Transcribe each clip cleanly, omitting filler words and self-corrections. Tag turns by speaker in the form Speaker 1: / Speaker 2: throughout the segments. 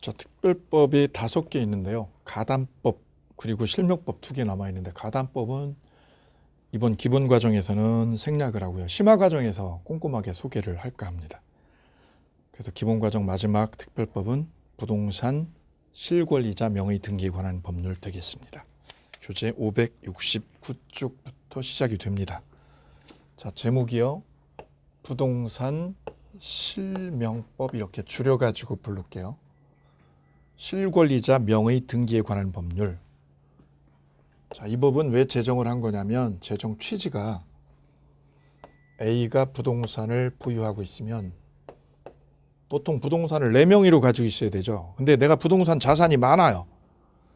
Speaker 1: 자, 특별법이 5개 있는데요. 가담법 그리고 실명법 2개 남아있는데, 가담법은 이번 기본 과정에서는 생략을 하고요. 심화 과정에서 꼼꼼하게 소개를 할까 합니다. 그래서 기본 과정 마지막 특별법은 부동산 실권리자 명의 등기에 관한 법률 되겠습니다. 교재 569쪽부터 시작이 됩니다. 자, 제목이요. 부동산 실명법 이렇게 줄여가지고 부를게요. 실권리자 명의 등기에 관한 법률. 자, 이 법은 왜 제정을 한 거냐면, 제정 취지가 A가 부동산을 보유하고 있으면 보통 부동산을 내 명의로 가지고 있어야 되죠. 근데 내가 부동산 자산이 많아요.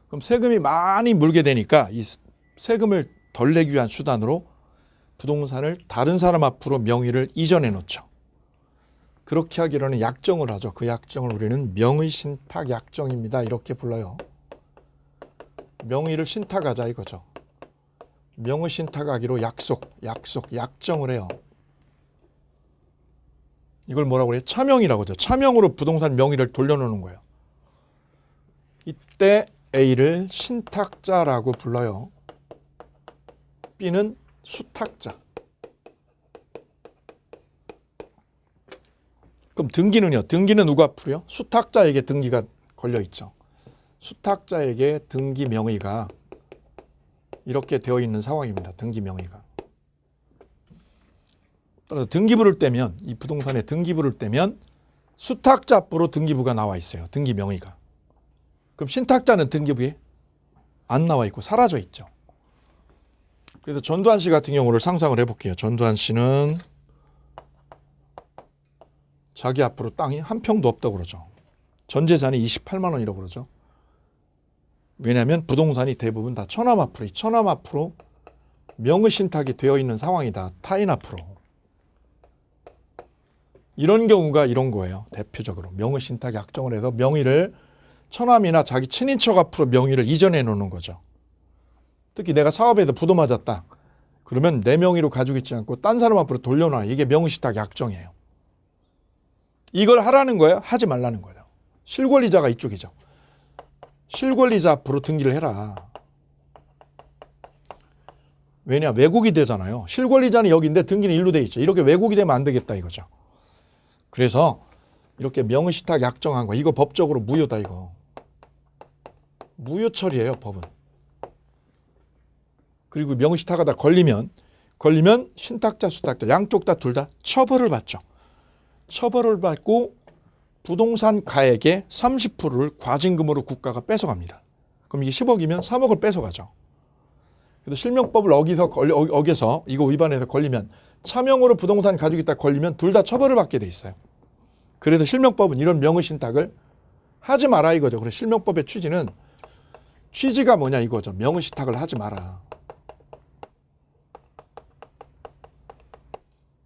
Speaker 1: 그럼 세금이 많이 물게 되니까 이 세금을 덜 내기 위한 수단으로 부동산을 다른 사람 앞으로 명의를 이전해 놓죠. 그렇게 하기로는 약정을 하죠. 그 약정을 우리는 명의신탁 약정입니다. 이렇게 불러요. 명의를 신탁하자 이거죠. 명의신탁하기로 약정을 해요. 이걸 뭐라고 그래요? 차명이라고 하죠. 차명으로 부동산 명의를 돌려놓는 거예요. 이때 A를 신탁자라고 불러요. B는 수탁자. 그럼 등기는요? 등기는 누구 앞으로요? 수탁자에게 등기가 걸려있죠. 수탁자에게 등기 명의가 이렇게 되어 있는 상황입니다. 등기 명의가. 따라서 등기부를 떼면, 이 부동산에 등기부를 떼면 수탁자 앞으로 등기부가 나와 있어요. 등기 명의가. 그럼 신탁자는 등기부에 안 나와 있고 사라져 있죠. 그래서 전두환 씨 같은 경우를 상상을 해볼게요. 전두환 씨는 자기 앞으로 땅이 한 평도 없다고 그러죠. 전 재산이 28만 원이라고 그러죠. 왜냐하면 부동산이 대부분 다 처남 앞으로 명의신탁이 되어 있는 상황이다. 타인 앞으로. 이런 경우가 이런 거예요. 대표적으로 명의신탁 약정을 해서 명의를 처남이나 자기 친인척 앞으로 명의를 이전해 놓는 거죠. 특히 내가 사업에서 부도 맞았다. 그러면 내 명의로 가지고 있지 않고 딴 사람 앞으로 돌려놔. 이게 명의신탁 약정이에요. 이걸 하라는 거예요? 하지 말라는 거예요. 실권리자가 이쪽이죠. 실권리자 앞으로 등기를 해라. 왜냐? 왜곡이 되잖아요. 실권리자는 여기인데 등기는 일로 돼 있죠. 이렇게 왜곡이 되면 안 되겠다 이거죠. 그래서 이렇게 명의신탁 약정한 거, 이거 법적으로 무효다 이거. 무효 처리예요, 법은. 그리고 명의신탁하다 걸리면 신탁자, 수탁자 양쪽 다 둘 다 처벌을 받죠. 처벌을 받고 부동산 가액의 30%를 과징금으로 국가가 뺏어갑니다. 그럼 이게 10억이면 3억을 뺏어가죠. 그래서 실명법을 어겨서 이거 위반해서 걸리면, 차명으로 부동산 가지고 있다 걸리면 둘 다 처벌을 받게 돼 있어요. 그래서 실명법은 이런 명의신탁을 하지 마라 이거죠. 그래서 실명법의 취지가 뭐냐 이거죠. 명의신탁을 하지 마라.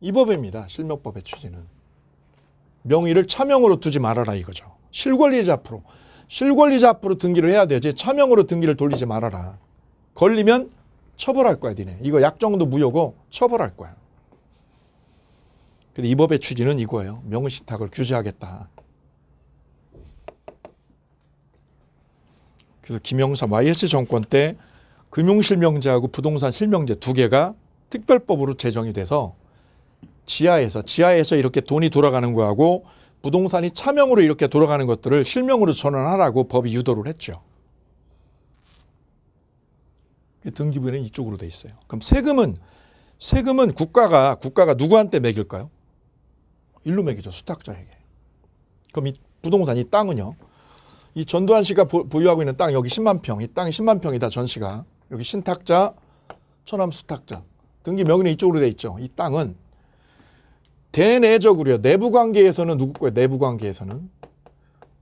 Speaker 1: 이 법입니다. 실명법의 취지는. 명의를 차명으로 두지 말아라 이거죠. 실권리자 앞으로 등기를 해야 되지 차명으로 등기를 돌리지 말아라. 걸리면 처벌할 거야 니네. 이거 약정도 무효고 처벌할 거야. 근데 이 법의 취지는 이거예요. 명의신탁을 규제하겠다. 그래서 김영삼 YS정권 때 금융실명제하고 부동산 실명제 2개가 특별법으로 제정이 돼서 지하에서 이렇게 돈이 돌아가는 거하고 부동산이 차명으로 이렇게 돌아가는 것들을 실명으로 전환하라고 법이 유도를 했죠. 등기부에는 이쪽으로 돼 있어요. 그럼 세금은 국가가 누구한테 매길까요? 일로 매기죠. 수탁자에게. 그럼 이 부동산, 이 땅은요. 이 전두환 씨가 보유하고 있는 땅 여기 10만 평. 이 땅이 10만 평이다. 전 씨가. 여기 신탁자, 처남 수탁자. 등기 명의는 이쪽으로 돼 있죠. 이 땅은 대내적으로요. 내부 관계에서는 누구 거예요?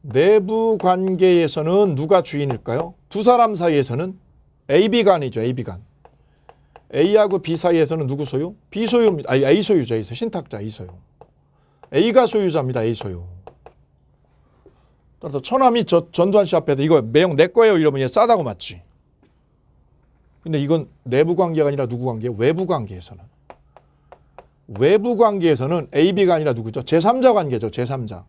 Speaker 1: 내부 관계에서는 누가 주인일까요? 두 사람 사이에서는 AB간이죠. AB간. A하고 B 사이에서는 누구 소유? B 소유입니다. 아니, A 소유죠. A 소유. 신탁자 A 소유. A가 소유자입니다. A 소유. 따라서 처남이 전두환 씨 앞에서 이거 매형 내 거예요 이러면 얘 싸다고 맞지. 근데 이건 내부 관계가 아니라 누구 관계예요? 외부 관계에서는 AB가 아니라 누구죠? 제3자 관계죠. 제3자.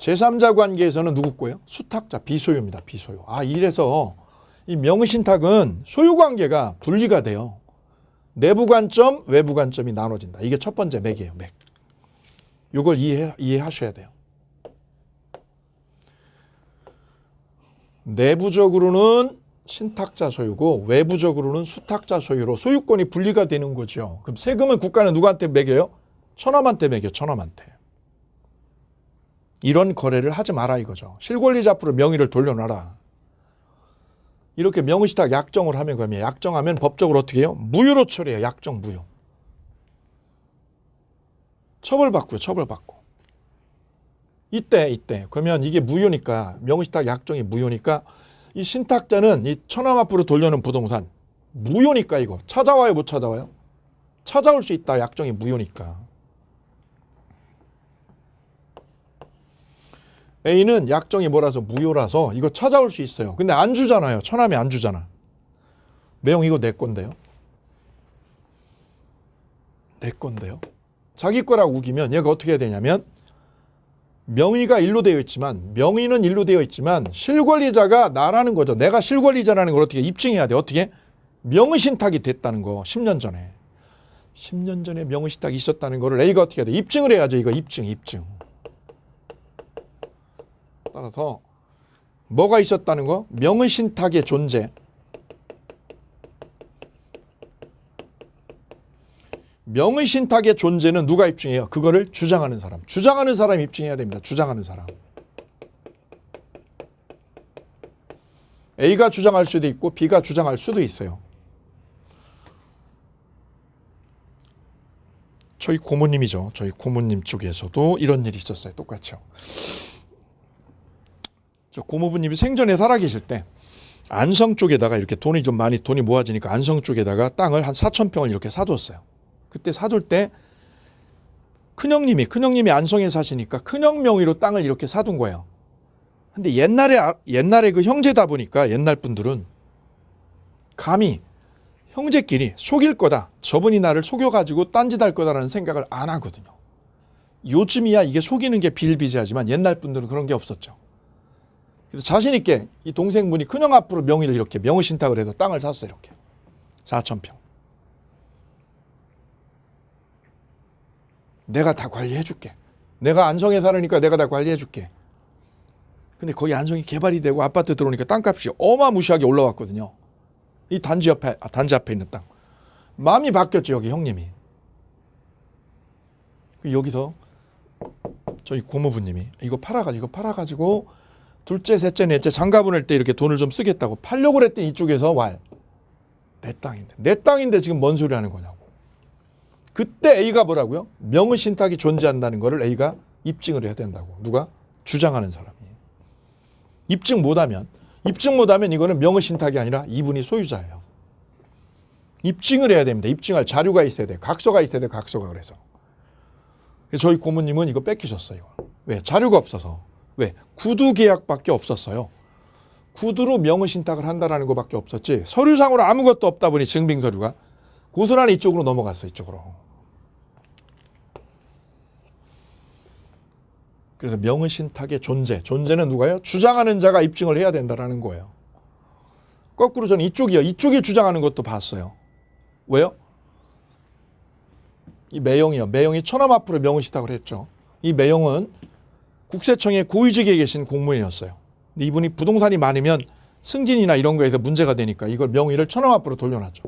Speaker 1: 제3자 관계에서는 누구 거예요? 수탁자, 비소유입니다. 비소유. 이래서 이 명의신탁은 소유관계가 분리가 돼요. 내부 관점, 외부 관점이 나눠진다. 이게 첫 번째 맥이에요. 맥. 이걸 이해하셔야 돼요. 내부적으로는 신탁자 소유고 외부적으로는 수탁자 소유로 소유권이 분리가 되는 거죠. 그럼 세금은 국가는 누구한테 매겨요? 처남한테 매겨. 처남한테. 이런 거래를 하지 마라 이거죠. 실권리자 앞으로 명의를 돌려놔라. 이렇게 명의신탁 약정을 하면 그러면 약정하면 법적으로 어떻게 해요? 무효로 처리해요. 약정 무효. 처벌받고요. 처벌받고. 이때 그러면 이게 무효니까 명의신탁 약정이 무효니까 이 신탁자는 이 처남 앞으로 돌려놓은 부동산 무효니까 이거 찾아와요? 못 찾아와요? 찾아올 수 있다. 약정이 무효니까. A는 약정이 뭐라서 무효라서 이거 찾아올 수 있어요. 근데 안 주잖아요. 처남이 안 주잖아. 매형 이거 내 건데요. 내 건데요. 자기 거라고 우기면 얘가 어떻게 해야 되냐면 명의가 일로 되어 있지만 명의는 일로 되어 있지만 실권리자가 나라는 거죠. 내가 실권리자라는 걸 어떻게 입증해야 돼. 어떻게? 명의신탁이 됐다는 거. 10년 전에. 10년 전에 명의신탁이 있었다는 거를 A가 어떻게 해야 돼. 입증을 해야죠. 이거 입증. 따라서 뭐가 있었다는 거? 명의신탁의 존재. 명의신탁의 존재는 누가 입증해요? 그거를 주장하는 사람. 주장하는 사람이 입증해야 됩니다. 주장하는 사람. A가 주장할 수도 있고 B가 주장할 수도 있어요. 저희 고모님이죠. 저희 고모님 쪽에서도 이런 일이 있었어요. 똑같죠. 저 고모부님이 생전에 살아계실 때 안성 쪽에다가 이렇게 돈이 모아지니까 안성 쪽에다가 땅을 한 4,000평을 이렇게 사뒀어요. 그때 사둘 때 큰형님이 안성에 사시니까 큰형 명의로 땅을 이렇게 사둔 거예요. 근데 옛날에 그 형제다 보니까 옛날 분들은 감히 형제끼리 속일 거다. 저분이 나를 속여가지고 딴짓할 거다라는 생각을 안 하거든요. 요즘이야 이게 속이는 게 비일비재하지만 옛날 분들은 그런 게 없었죠. 그래서 자신 있게 이 동생분이 큰형 앞으로 명의를 이렇게 명의신탁을 해서 땅을 샀어요. 이렇게 4,000평. 내가 다 관리해 줄게. 내가 안성에 살으니까 내가 다 관리해 줄게. 근데 거기 안성이 개발이 되고 아파트 들어오니까 땅값이 어마무시하게 올라왔거든요. 이 단지 앞에 있는 땅. 마음이 바뀌었죠. 여기 형님이. 여기서 저희 고모부님이 이거 팔아가지고 둘째, 셋째, 넷째 장가 보낼 때 이렇게 돈을 좀 쓰겠다고 팔려고 그랬더니 이쪽에서 내 땅인데 지금 뭔 소리 하는 거냐고. 그때 A가 뭐라고요? 명의신탁이 존재한다는 거를 A가 입증을 해야 된다고. 누가? 주장하는 사람이. 입증 못하면 이거는 명의신탁이 아니라 이분이 소유자예요. 입증을 해야 됩니다. 입증할 자료가 있어야 돼. 각서가 있어야 돼. 각서가. 그래서 저희 고모님은 이거 뺏기셨어요. 왜? 자료가 없어서. 왜? 구두 계약밖에 없었어요. 구두로 명의신탁을 한다라는 것밖에 없었지 서류상으로 아무것도 없다 보니 증빙서류가 고스란히 이쪽으로 넘어갔어요. 이쪽으로. 그래서 명의신탁의 존재는 누가요? 주장하는 자가 입증을 해야 된다라는 거예요. 거꾸로 저는 이쪽이 주장하는 것도 봤어요. 왜요? 이 매형이 처남 앞으로 명의신탁을 했죠. 이 매형은 국세청의 고위직에 계신 공무원이었어요. 근데 이분이 부동산이 많으면 승진이나 이런 거에서 문제가 되니까 이걸 명의를 처남 앞으로 돌려놨죠.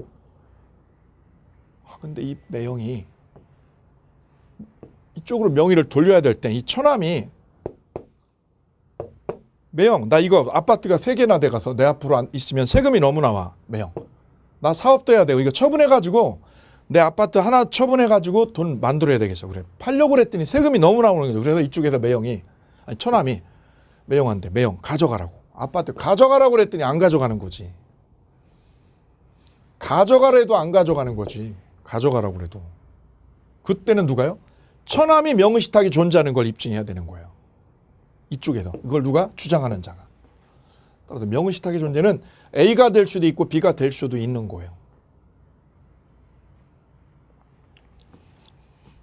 Speaker 1: 근데 이 매형이 이쪽으로 명의를 돌려야 될 때 이 처남이 매형 나 이거 아파트가 3개나 돼가서 내 앞으로 있으면 세금이 너무 나와. 매형 나 사업도 해야 되고 이거 처분해가지고 내 아파트 하나 처분해가지고 돈 만들어야 되겠어. 그래 팔려고 그랬더니 세금이 너무 나오는 거죠. 그래서 이쪽에서 처남이 매형한테 매형 가져가라고. 아파트 가져가라고 그랬더니 안 가져가는 거지. 가져가래도 안 가져가는 거지. 가져가라고 그래도. 그때는 누가요? 처남이 명의신탁이 존재하는 걸 입증해야 되는 거예요. 이쪽에서. 이걸 누가? 주장하는 자가. 따라서 명의신탁의 존재는 A가 될 수도 있고 B가 될 수도 있는 거예요.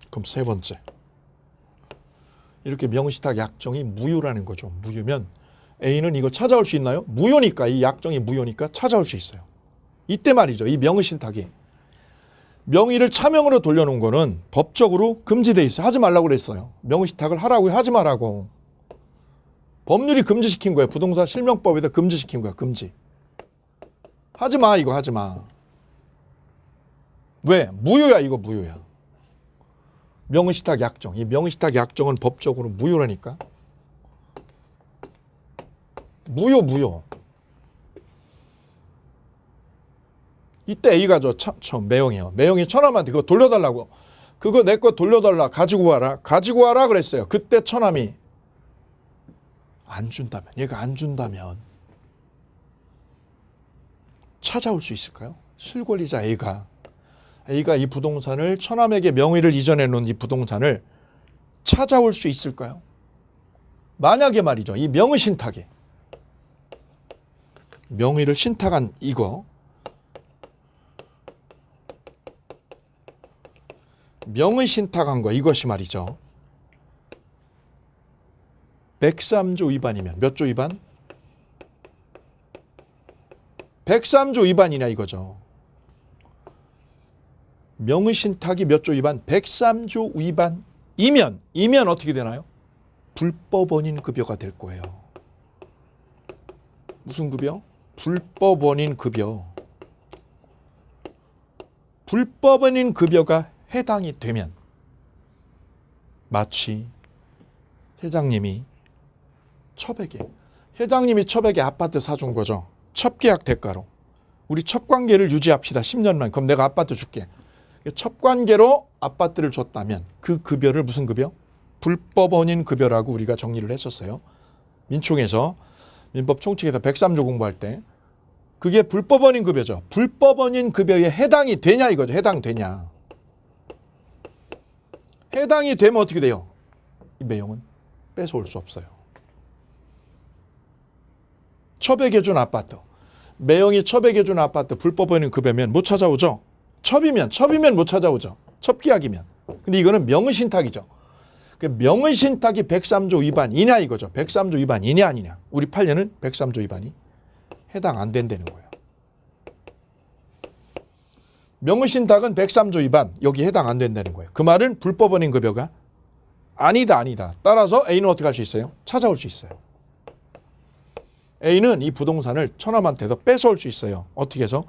Speaker 1: 그럼 세 번째. 이렇게 명의신탁 약정이 무효라는 거죠. 무효면 A는 이거 찾아올 수 있나요? 무효니까, 이 약정이 무효니까 찾아올 수 있어요. 이때 말이죠. 이 명의신탁이 명의를 차명으로 돌려놓은 거는 법적으로 금지돼 있어요. 하지 말라고 그랬어요. 명의신탁을 하라고 하지 말라고. 법률이 금지시킨 거예요. 부동산 실명법에다 금지시킨 거야. 금지. 하지 마, 이거 하지 마. 왜? 무효야, 이거 무효야. 명의신탁 약정. 이 명의신탁 약정은 법적으로 무효라니까. 무효. 이때 A가 매형이에요. 매형이 처남한테 그거 돌려달라고. 그거 내 거 돌려달라. 가지고 와라 그랬어요. 그때 처남이 안 준다면, 얘가 안 준다면 찾아올 수 있을까요? 실권리자 A가 이 부동산을 처남에게 명의를 이전해 놓은 이 부동산을 찾아올 수 있을까요? 만약에 말이죠. 이 명의신탁에 명의를 신탁한 이거 명의신탁한 거 이것이 말이죠. 103조 위반이면 몇 조 위반? 103조 위반이냐 이거죠. 명의신탁이 몇 조 위반? 103조 위반이면 어떻게 되나요? 불법 원인 급여가 될 거예요. 무슨 급여? 불법 원인 급여. 불법 원인 급여가 해당이 되면 마치 회장님이 첩에게 아파트 사준 거죠. 첩계약 대가로. 우리 첩관계를 유지합시다. 10년만. 그럼 내가 아파트 줄게. 첩관계로 아파트를 줬다면 그 급여를 무슨 급여? 불법 원인 급여라고 우리가 정리를 했었어요. 민총에서 민법 총칙에서 103조 공부할 때 그게 불법 원인 급여죠. 불법 원인 급여에 해당이 되냐 이거죠. 해당되냐. 해당이 되면 어떻게 돼요? 이 매형은 뺏어올 수 없어요. 첩에게 준 아파트. 매형이 첩에게 준 아파트 불법 원인 급여면 못 찾아오죠. 첩이면 못 찾아오죠. 첩계약이면. 근데 이거는 명의신탁이죠. 명의신탁이 103조 위반이냐 이거죠. 103조 위반이냐 아니냐. 우리 판례는 103조 위반이 해당 안 된다는 거예요. 명의신탁은 103조 위반 여기 해당 안 된다는 거예요. 그 말은 불법 원인 급여가 아니다. 따라서 A는 어떻게 할 수 있어요? 찾아올 수 있어요. A는 이 부동산을 처남한테서 뺏어올 수 있어요. 어떻게 해서?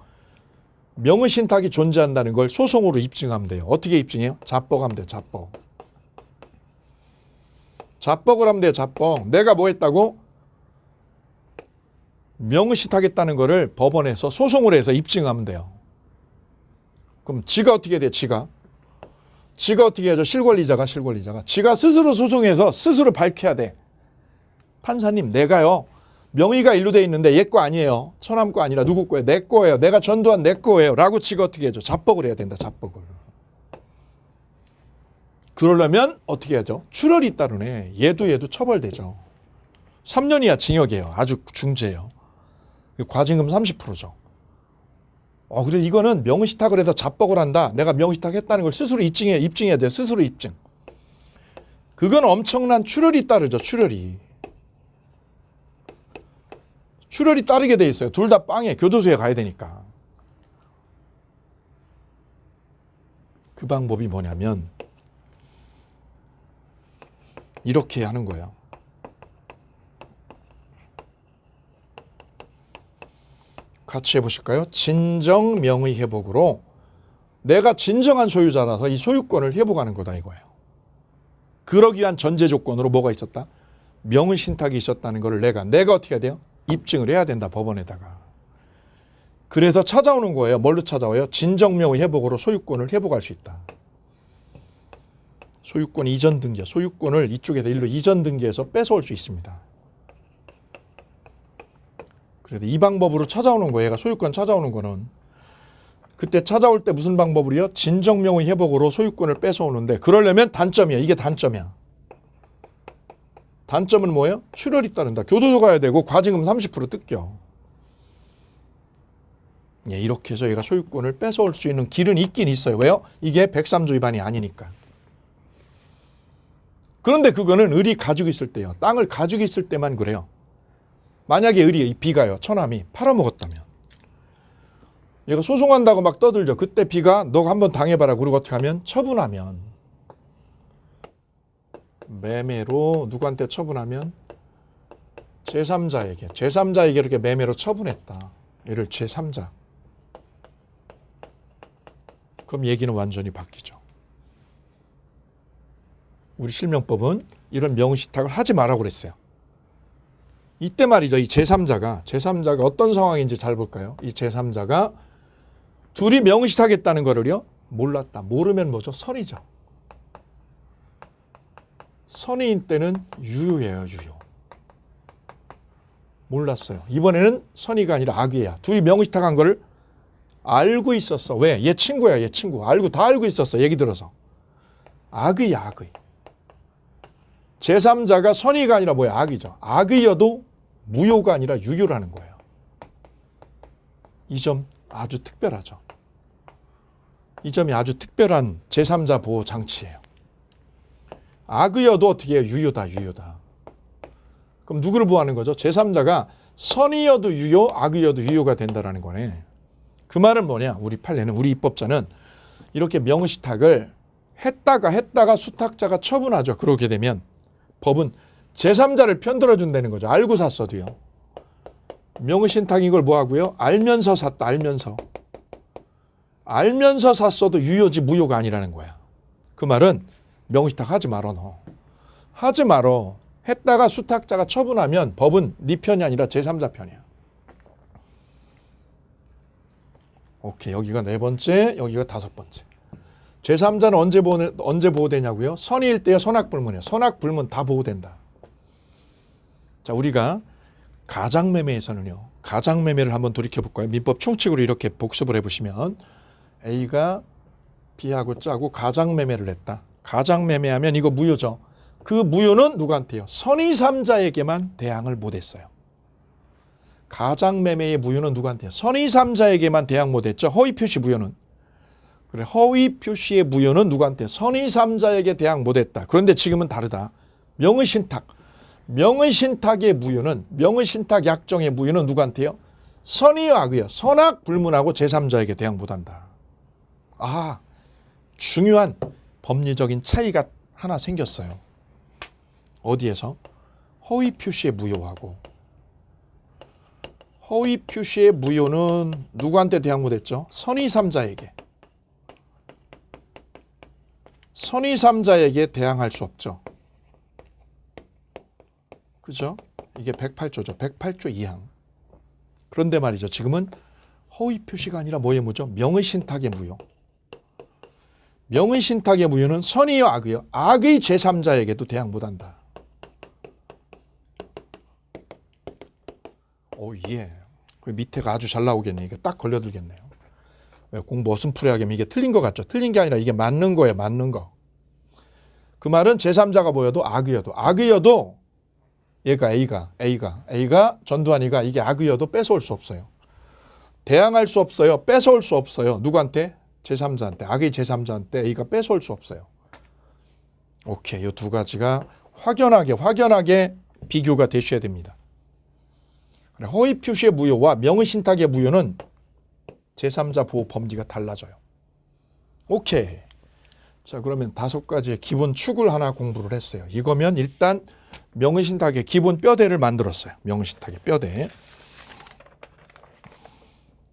Speaker 1: 명의신탁이 존재한다는 걸 소송으로 입증하면 돼요. 어떻게 입증해요? 자뻑하면 돼요. 자뻑을 하면 돼요. 자뻑. 내가 뭐 했다고? 명의신탁했다는 거를 법원에서 소송을 해서 입증하면 돼요. 그럼 지가 어떻게 돼? 지가 어떻게 하죠? 실권리자가 지가 스스로 소송해서 스스로 밝혀야 돼. 판사님 내가요. 명의가 일로 돼 있는데 얘 거 아니에요. 처남 거 아니라 누구 거예요? 내 거예요. 내가 전두한 내 거예요. 라고 지가 어떻게 해줘? 자뻑을 해야 된다. 자뻑을. 그러려면 어떻게 하죠? 출혈이 따르네. 얘도 처벌되죠. 3년 이하 징역이에요. 아주 중죄예요. 과징금 30%죠. 그래 이거는 명의신탁을 해서 자뻑을 한다. 내가 명의신탁 했다는 걸 스스로 입증해야 돼. 스스로 입증. 그건 엄청난 출혈이 따르죠. 출혈이 따르게 돼 있어요. 둘 다 빵에 교도소에 가야 되니까. 그 방법이 뭐냐면 이렇게 하는 거예요. 같이 해보실까요? 진정 명의 회복으로 내가 진정한 소유자라서 이 소유권을 회복하는 거다 이거예요. 그러기 위한 전제 조건으로 뭐가 있었다? 명의신탁이 있었다는 거를 내가 어떻게 해야 돼요? 입증을 해야 된다. 법원에다가. 그래서 찾아오는 거예요. 뭘로 찾아와요? 진정명의 회복으로 소유권을 회복할 수 있다. 소유권 이전 등기, 소유권을 이쪽에서 일로 이전 등기해서 뺏어올 수 있습니다. 그래서 이 방법으로 찾아오는 거예요. 얘가 소유권 찾아오는 거는. 그때 찾아올 때 무슨 방법으로요? 진정명의 회복으로 소유권을 뺏어오는데 그러려면 단점이야. 이게 단점이야. 단점은 뭐예요? 출혈이 따른다. 교도소 가야 되고 과징금 30% 뜯겨. 예, 이렇게 해서 얘가 소유권을 뺏어올 수 있는 길은 있긴 있어요. 왜요? 이게 103조 위반이 아니니까. 그런데 그거는 을이 가지고 있을 때요. 땅을 가지고 있을 때만 그래요. 만약에 을이 B가요. 처남이 팔아먹었다면. 얘가 소송한다고 막 떠들죠. 그때 B가 너 한번 당해봐라. 그리고 어떻게 하면 처분하면. 매매로 누구한테 처분하면 제3자에게. 제3자에게 이렇게 매매로 처분했다. 얘를 제3자. 그럼 얘기는 완전히 바뀌죠. 우리 실명법은 이런 명의신탁을 하지 말라고 그랬어요. 이때 말이죠. 이 제3자가 어떤 상황인지 잘 볼까요? 이 제3자가 둘이 명의신탁했다는 거를요. 몰랐다. 모르면 뭐죠? 선이죠. 선의인 때는 유효예요. 유효. 몰랐어요. 이번에는 선의가 아니라 악의야. 둘이 명의신탁한 거를 알고 있었어. 왜? 얘 친구야. 얘 친구. 다 알고 있었어. 얘기 들어서. 악의야. 악의. 제3자가 선의가 아니라 뭐야? 악이죠. 악의여도 무효가 아니라 유효라는 거예요. 이 점 아주 특별하죠. 이 점이 아주 특별한 제3자 보호 장치예요. 악의여도 어떻게 해요? 유효다. 그럼 누구를 보호하는 거죠? 제3자가 선의여도 유효, 악의여도 유효가 된다는 거네. 그 말은 뭐냐? 우리 판례는, 우리 입법자는 이렇게 명의신탁을 했다가 수탁자가 처분하죠. 그렇게 되면 법은 제3자를 편들어 준다는 거죠. 알고 샀어도요. 명의신탁인 걸 뭐 하고요? 알면서 샀다. 알면서 샀어도 유효지 무효가 아니라는 거야. 그 말은 명의신탁 하지 말어 너. 하지 말어. 했다가 수탁자가 처분하면 법은 네 편이 아니라 제3자 편이야. 오케이. 여기가 4번째, 여기가 5번째. 제3자는 언제 보호되냐고요? 선의일 때요. 선악불문이에요. 선악불문 다 보호된다. 자, 우리가 가장매매에서는요. 가장매매를 한번 돌이켜볼까요? 민법 총칙으로 이렇게 복습을 해보시면 A가 B하고 짜고 가장매매를 했다. 가장매매하면 이거 무효죠. 그 무효는 누구한테요? 선의 3자에게만 대항을 못했어요. 가장매매의 무효는 누구한테요? 선의 3자에게만 대항 못했죠. 허위표시 무효는. 그래, 허위표시의 무효는 누구한테? 선의 3자에게 대항 못했다. 그런데 지금은 다르다. 명의신탁의 무효는, 명의신탁 약정의 무효는 누구한테요? 선의와 악의요. 선악불문하고 제3자에게 대항 못한다. 아, 중요한 법리적인 차이가 하나 생겼어요. 어디에서? 허위표시의 무효하고. 허위표시의 무효는 누구한테 대항 못했죠? 선의 3자에게. 선의 3자에게 대항할 수 없죠. 그죠? 이게 108조죠. 108조 2항. 그런데 말이죠. 지금은 허위표시가 아니라 뭐의 무죠? 명의신탁의 무효. 명의신탁의 무효는 선의요, 악의요. 악의 제3자에게도 대항 못한다. 오, 예. 그 밑에가 아주 잘 나오겠네. 이게 딱 걸려들겠네요. 왜 공부 어슴푸레 하게 이게 틀린 것 같죠? 틀린 게 아니라 이게 맞는 거예요. 맞는 거. 그 말은 제3자가 뭐여도 악의여도 얘가 A가 전두환 이가 이게 악의여도 뺏어올 수 없어요. 대항할 수 없어요. 뺏어올 수 없어요. 누구한테? 제3자한테. 악의 제3자한테 A가 뺏어올 수 없어요. 오케이. 이 두 가지가 확연하게 비교가 되셔야 됩니다. 허위표시의 무효와 명의신탁의 무효는 제3자 보호 범위가 달라져요. 오케이. 자, 그러면 5가지의 기본 축을 하나 공부를 했어요. 이거면 일단 명의신탁의 기본 뼈대를 만들었어요. 명의신탁의 뼈대.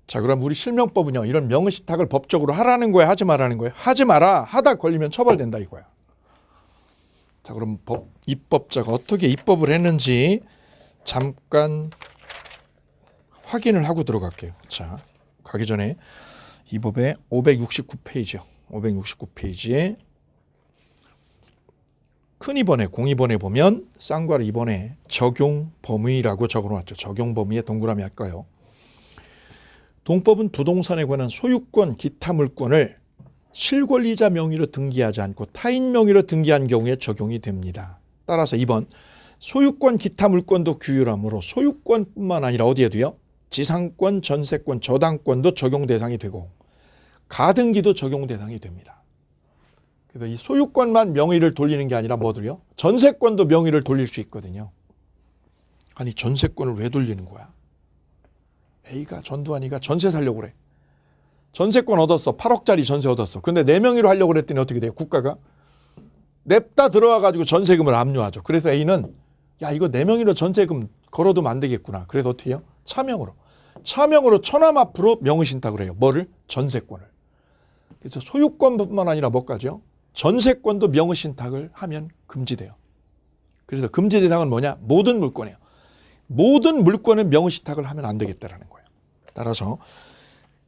Speaker 1: 자, 그럼 우리 실명법은요. 이런 명의신탁을 법적으로 하라는 거야? 하지 말라는 거야? 하지 마라. 하다 걸리면 처벌된다 이거야. 자, 그럼 입법자가 어떻게 입법을 했는지 잠깐 확인을 하고 들어갈게요. 자, 가기 전에 이 법의 569페이지요. 569페이지에 큰 2번에 02번에 보면 쌍괄 2번에 적용 범위라고 적어놓았죠. 적용 범위에 동그라미 할까요? 동법은 부동산에 관한 소유권, 기타 물권을 실권리자 명의로 등기하지 않고 타인 명의로 등기한 경우에 적용이 됩니다. 따라서 2번 소유권, 기타 물권도 규율하므로 소유권뿐만 아니라 어디에도요? 지상권, 전세권, 저당권도 적용 대상이 되고 가등기도 적용 대상이 됩니다. 그래서 이 소유권만 명의를 돌리는 게 아니라 뭐들요? 전세권도 명의를 돌릴 수 있거든요. 아니 전세권을 왜 돌리는 거야? A가 전두환이가 전세 살려고 그래. 전세권 얻었어. 8억짜리 전세 얻었어. 근데 내 명의로 하려고 그랬더니 어떻게 돼요? 국가가 냅다 들어와가지고 전세금을 압류하죠. 그래서 A는 야 이거 내 명의로 전세금 걸어두면 안 되겠구나. 그래서 어떻게 해요? 차명으로 처남 앞으로 명의신탁을 해요. 뭐를? 전세권을. 그래서 소유권뿐만 아니라 뭐까지요? 전세권도 명의신탁을 하면 금지돼요. 그래서 금지 대상은 뭐냐? 모든 물건이에요. 모든 물건은 명의신탁을 하면 안 되겠다라는 거예요. 따라서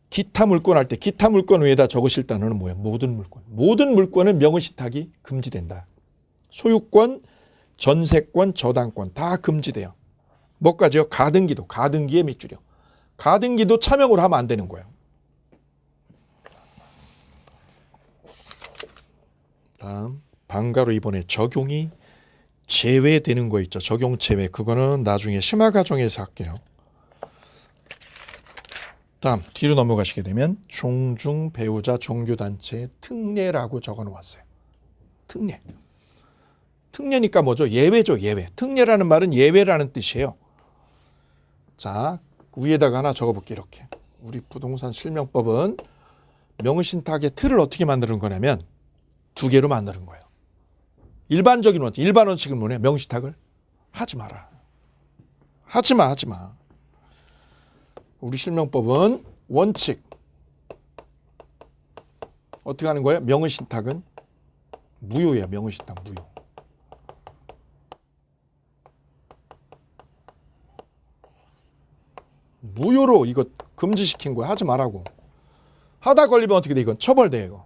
Speaker 1: 기타 물건 할 때 기타 물건 위에다 적으실 단어는 뭐예요? 모든 물건. 모든 물건은 명의신탁이 금지된다. 소유권, 전세권, 저당권 다 금지돼요. 뭐까지요? 가등기도. 가등기의 밑줄이요. 가등기도 차명으로 하면 안 되는 거예요. 다음 방가로 이번에 적용이 제외되는 거 있죠. 적용 제외. 그거는 나중에 심화 과정에서 할게요. 다음 뒤로 넘어가시게 되면 종중 배우자 종교단체 특례라고 적어 놓았어요. 특례. 특례니까 뭐죠? 예외죠. 예외. 특례라는 말은 예외라는 뜻이에요. 자, 위에다가 하나 적어볼게요. 이렇게. 우리 부동산 실명법은 명의신탁의 틀을 어떻게 만드는 거냐면 두 개로 만드는 거예요. 일반적인 원칙. 일반 원칙은 뭐냐? 명의신탁을 하지 마라. 하지 마. 우리 실명법은 원칙. 어떻게 하는 거예요? 명의신탁은 무효야. 명의신탁 무효. 무효로 이거 금지시킨 거야. 하지 말라고. 하다 걸리면 어떻게 돼? 이건 처벌돼. 이거.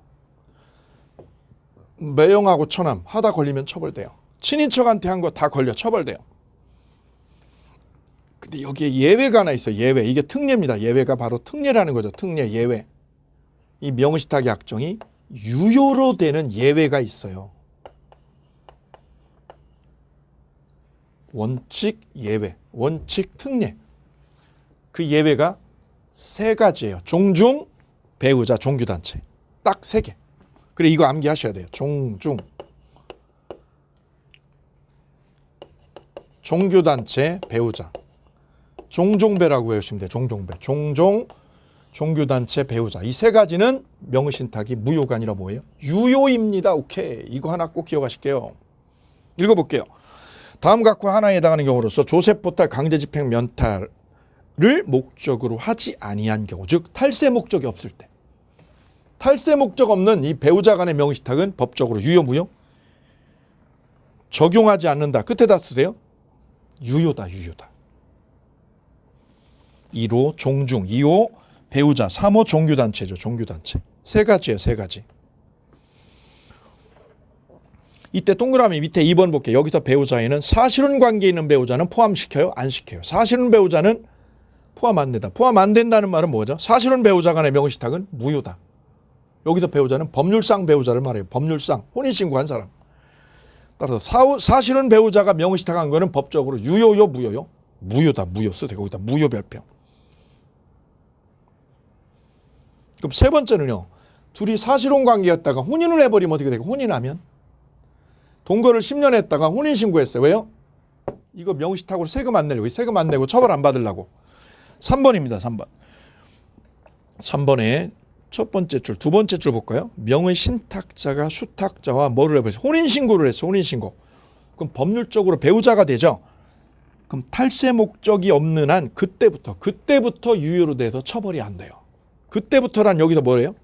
Speaker 1: 매형하고 처남 하다 걸리면 처벌돼요. 친인척한테 한 거 다 걸려 처벌돼요. 근데 여기에 예외가 하나 있어요. 예외. 이게 특례입니다. 예외가 바로 특례라는 거죠. 특례, 예외. 이 명의신탁의 약정이 유효로 되는 예외가 있어요. 원칙, 예외, 원칙, 특례. 그 예외가 세 가지예요. 종중, 배우자, 종교단체. 딱 세 개. 그래 이거 암기하셔야 돼요. 종중, 종교단체, 배우자. 종종배라고 해주시면 돼요. 종종배. 종종, 종교단체, 배우자. 이 세 가지는 명의신탁이 무효가 아니라 뭐예요? 유효입니다. 오케이. 이거 하나 꼭 기억하실게요. 읽어볼게요. 다음 각과 하나에 해당하는 경우로서 조세포탈 강제집행 면탈을 목적으로 하지 아니한 경우, 즉 탈세 목적이 없을 때. 탈세 목적 없는 이 배우자 간의 명의신탁은 법적으로 유효, 무효? 적용하지 않는다. 끝에다 쓰세요. 유효다, 유효다. 1호 종중, 2호 배우자, 3호 종교단체죠. 종교단체. 세 가지예요. 세 가지. 이때 동그라미 밑에 2번 볼게요. 여기서 배우자에는 사실혼 관계에 있는 배우자는 포함시켜요? 안 시켜요? 사실혼 배우자는 포함 안 된다. 포함 안 된다는 말은 뭐죠? 사실혼 배우자 간의 명의신탁은 무효다. 여기서 배우자는 법률상 배우자를 말해요. 법률상. 혼인신고한 사람. 따라서 사실혼 배우자가 명의신탁한 거는 법적으로 유효요, 무효요? 무효다. 무효 쓰세요. 거기다 무효 별표. 그럼 세 번째는요. 둘이 사실혼 관계였다가 혼인을 해버리면 어떻게 되고 혼인하면 동거를 10년 했다가 혼인신고했어요. 왜요? 이거 명의신탁으로 세금 안 내려고. 세금 안 내고 처벌 안 받으려고. 3번입니다. 3번. 3번에 첫 번째 줄, 두 번째 줄 볼까요? 명의신탁자가 수탁자와 뭐를 해버렸어요? 혼인신고를 했어. 혼인신고. 그럼 법률적으로 배우자가 되죠. 그럼 탈세 목적이 없는 한 그때부터 유효로 돼서 처벌이 안 돼요. 그때부터란 여기서 뭐래요?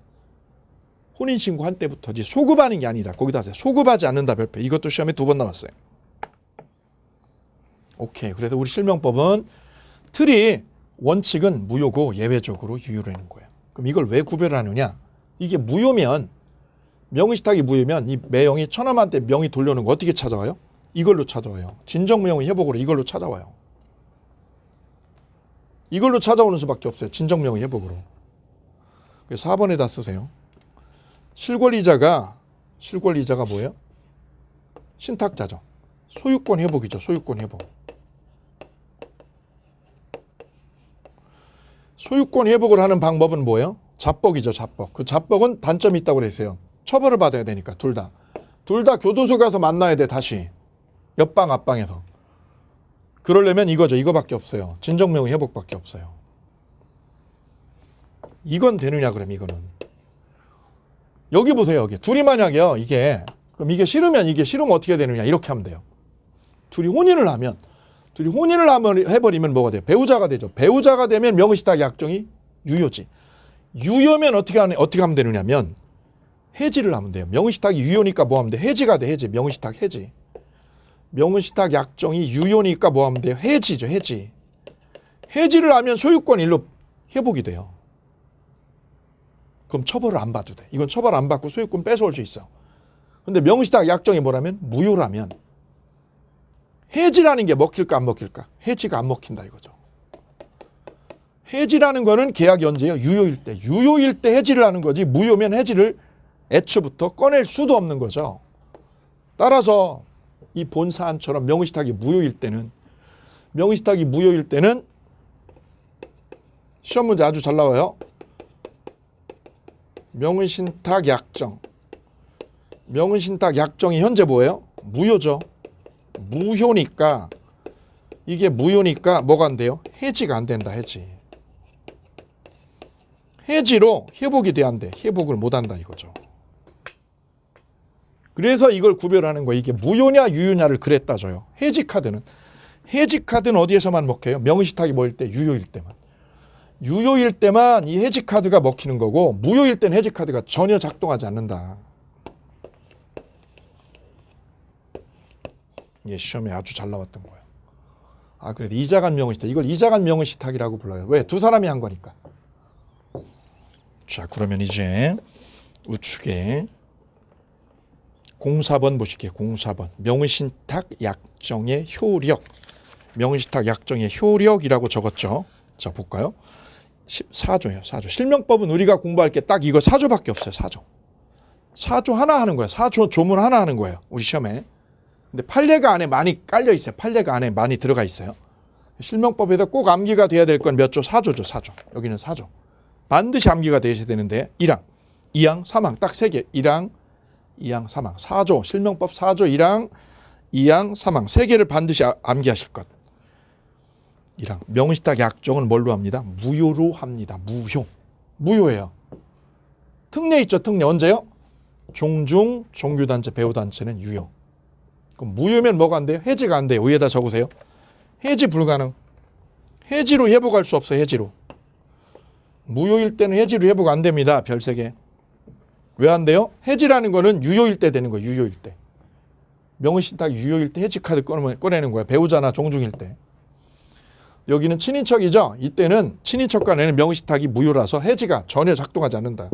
Speaker 1: 혼인신고한 때부터지 소급하는 게 아니다. 거기다 하세요. 소급하지 않는다 별표. 이것도 시험에 2번 나왔어요. 오케이. 그래서 우리 실명법은 틀이 원칙은 무효고 예외적으로 유효라는 거예요. 그럼 이걸 왜 구별하느냐? 이게 무효면 명의신탁이 무효면 이 매형이 처남한테 명의 돌려놓은 거 어떻게 찾아와요? 이걸로 찾아와요. 진정명의 회복으로 이걸로 찾아와요. 이걸로 찾아오는 수밖에 없어요. 진정명의 회복으로. 4번에다 쓰세요. 실권리자가 뭐예요? 신탁자죠. 소유권 회복이죠. 소유권 회복. 소유권 회복을 하는 방법은 뭐예요? 잡복이죠. 잡복. 그 잡복은 단점이 있다고 그랬어요. 처벌을 받아야 되니까 둘 다. 둘 다 교도소 가서 만나야 돼 다시. 옆방 앞방에서. 그러려면 이거죠. 이거밖에 없어요. 진정명의 회복밖에 없어요. 이건 되느냐 그럼 이거는. 여기 보세요. 여기. 둘이 만약에요. 그럼 이게 싫으면 어떻게 되느냐 이렇게 하면 돼요. 둘이 혼인을 하면 해버리면 뭐가 돼요? 배우자가 되죠. 배우자가 되면 명의신탁 약정이 유효지. 유효면 어떻게 하면 되느냐면 해지를 하면 돼요. 명의신탁이 유효니까 뭐 하면 돼? 해지가 돼. 해지. 명의신탁 해지. 명의신탁 약정이 유효니까 뭐 하면 돼요? 해지죠. 해지. 해지를 하면 소유권 일로 회복이 돼요. 그럼 처벌을 안 받아도 돼. 이건 처벌 안 받고 소유권 뺏어올 수 있어. 근데 명의신탁 약정이 뭐라면? 무효라면 해지라는 게 먹힐까 안 먹힐까? 해지가 안 먹힌다 이거죠. 해지라는 거는 계약 연재예요. 유효일 때. 유효일 때 해지를 하는 거지 무효면 해지를 애초부터 꺼낼 수도 없는 거죠. 따라서 이 본 사안처럼 명의신탁이 무효일 때는 시험 문제 아주 잘 나와요. 명의신탁 약정이 현재 뭐예요? 무효죠. 무효니까 이게 무효니까 뭐가 안 돼요? 해지가 안 된다. 해지로 회복이 돼야 안 돼. 회복을 못 한다 이거죠. 그래서 이걸 구별하는 거예요. 이게 무효냐 유효냐를 그래 따져요. 해지 카드는 어디에서만 먹혀요? 명의신탁이 뭐일 때? 유효일 때만. 유효일 때만 이 해지 카드가 먹히는 거고 무효일 때는 해지 카드가 전혀 작동하지 않는다. 이게 시험에 아주 잘 나왔던 거예요. 그래도 이자간 명의신탁. 이걸 이자간 명의신탁이라고 불러요. 왜? 두 사람이 한 거니까. 자, 그러면 이제 우측에 04번 보실게요. 04번. 명의신탁 약정의 효력. 명의신탁 약정의 효력이라고 적었죠. 자, 볼까요? 14조예요. 4조. 실명법은 우리가 공부할 게 딱 이거 4조밖에 없어요. 4조 하나 하는 거예요. 4조 조문 하나 하는 거예요. 우리 시험에. 근데 판례가 안에 많이 깔려 있어요. 판례가 안에 많이 들어가 있어요. 실명법에서 꼭 암기가 돼야 될 건 몇 조? 4조죠. 4조. 여기는 4조. 반드시 암기가 되셔야 되는데 1항, 2항, 3항 딱 3개. 1항, 2항, 3항. 4조. 실명법 4조 1항, 2항, 3항. 3개를 반드시 암기하실 것. 1항. 명의신탁 약정은 뭘로 합니다? 무효로 합니다. 무효예요. 특례 있죠. 특례. 언제요? 종중, 종교단체, 배우단체는 유효. 그럼 무효면 뭐가 안 돼요? 해지가 안 돼요. 위에다 적으세요. 해지 불가능. 해지로 회복할 수 없어요. 해지로. 무효일 때는 해지로 회복 안 됩니다. 별 3개. 왜 안 돼요? 해지라는 거는 유효일 때 되는 거예요. 유효일 때. 명의신탁 유효일 때 해지 카드 꺼내는 거예요. 배우자나 종중일 때. 여기는 친인척이죠. 이때는 친인척 간에는 명의신탁이 무효라서 해지가 전혀 작동하지 않는다.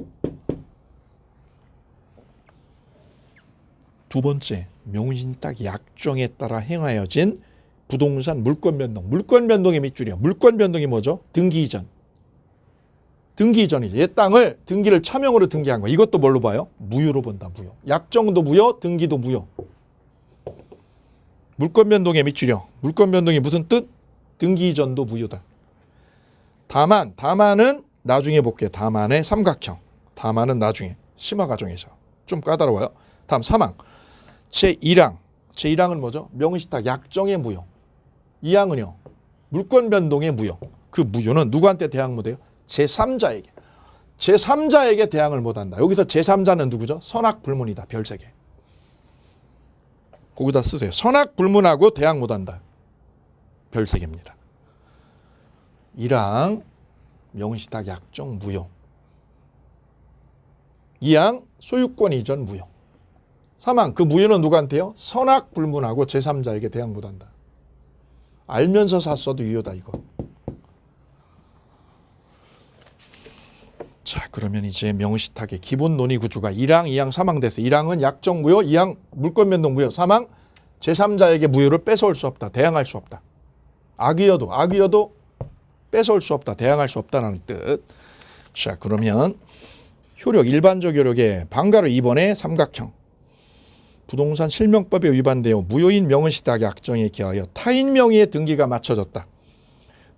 Speaker 1: 두 번째, 명의신탁 약정에 따라 행하여진 부동산 물권 변동. 물권 변동의 밑줄이요. 물권 변동이 뭐죠? 등기 이전. 등기 이전이죠. 옛 땅을 등기를 차명으로 등기한 거. 이것도 뭘로 봐요? 무효로 본다. 무효. 약정도 무효, 등기도 무효. 물권 변동의 밑줄이요. 물권 변동이 무슨 뜻? 등기 이전도 무효다. 다만은 나중에 볼게요. 다만의 삼각형. 다만은 나중에. 심화 과정에서. 좀 까다로워요. 다음 3항. 제1항. 제1항은 뭐죠? 명의신탁 약정의 무효. 2항은요. 물권 변동의 무효. 그 무효는 누구한테 대항 못해요? 제3자에게. 제3자에게 대항을 못한다. 여기서 제3자는 누구죠? 선악불문이다. 별 3개. 거기다 쓰세요. 선악불문하고 대항 못한다. 별 3개입니다. 1항 명의신탁 약정 무효. 2항 소유권 이전 무효. 3항 그 무효는 누구한테요? 선악불문하고 제3자에게 대항 못한다. 알면서 샀어도 유효다 이거. 자, 그러면 이제 명의신탁의 기본 논의 구조가 1항, 2항, 3항 됐어요. 1항은 약정 무효, 2항 물권 변동 무효, 3항 제3자에게 무효를 뺏어올 수 없다. 대항할 수 없다. 악의여도 뺏어올 수 없다. 대항할 수 없다는 뜻. 자, 그러면 효력, 일반적 효력의 방가로 2번의 삼각형. 부동산 실명법에 위반되어 무효인 명의신탁 약정에 기하여 타인 명의의 등기가 맞춰졌다.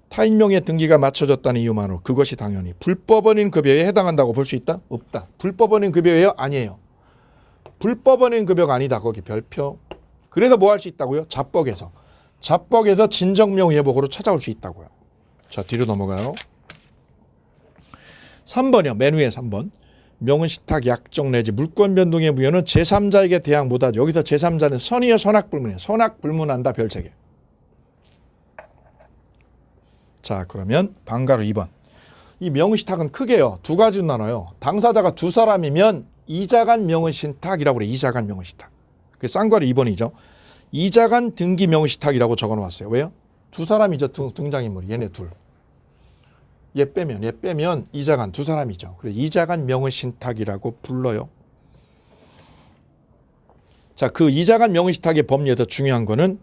Speaker 1: 타인 명의의 등기가 맞춰졌다는 이유만으로 그것이 당연히 불법원인 급여에 해당한다고 볼 수 있다? 없다. 불법원인 급여예요? 아니에요. 불법원인 급여가 아니다. 거기 별표. 그래서 뭐 할 수 있다고요? 자뻑에서. 자뻑에서 진정명의 회복으로 찾아올 수 있다고요. 자, 뒤로 넘어가요. 3번이요. 맨 위에 3번. 명의신탁 약정 내지 물권 변동의 무효는 제3자에게 대항 못하죠. 여기서 제3자는 선이요 선악불문이에요. 선악불문한다. 별 3개. 자, 그러면 방가로 2번. 이 명의신탁은 크게요. 두 가지로 나눠요. 당사자가 두 사람이면 이자간 명의신탁이라고 그래요. 이자간 명의신탁. 그 쌍괄호 2번이죠. 이자간 등기 명의신탁이라고 적어놓았어요. 왜요? 두 사람이죠. 등장인물이. 얘네 둘. 얘 빼면 이자간 두 사람이죠. 그래서 이자간 명의신탁이라고 불러요. 자, 그 이자간 명의신탁의 법리에서 중요한 거는